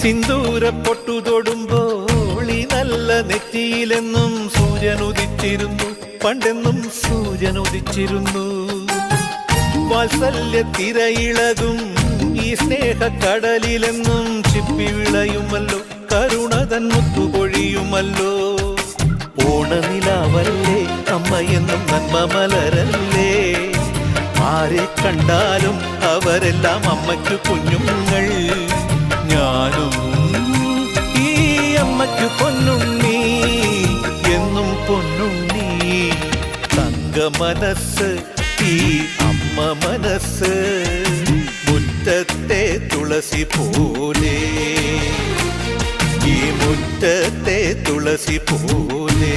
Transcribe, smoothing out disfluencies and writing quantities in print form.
സിന്ദൂര പൊട്ടു തൊടുമ്പോൾ ഈ നല്ല നെറ്റിയിലെന്നും സൂര്യൻ ഉദിച്ചിരുന്നു, പണ്ടെന്നും സൂര്യൻ ഉദിച്ചിരുന്നു. വാത്സല്യ തിരയിളകും ഈ സ്നേഹക്കടലിലെന്നും ചിപ്പി വിളയുമല്ലോ, കരുണതൻ മുത്തുപൊഴിയുമല്ലോ. ഓണനിലാവല്ലേ അമ്മയെന്നും നന്മ മലരല്ലേ, ആരെ കണ്ടാലും അവരെല്ലാം അമ്മയ്ക്കു കുഞ്ഞുങ്ങൾ. ഞാനും ഈ അമ്മയ്ക്കു പൊന്നുണ്ണി, എന്നും പൊന്നുണ്ണി. തങ്ക മനസ്സ് ഈ അമ്മ മനസ്സ്, മുറ്റത്തെ തുളസി പോലെ, ഈ മുറ്റത്തെ തുളസി പോലെ.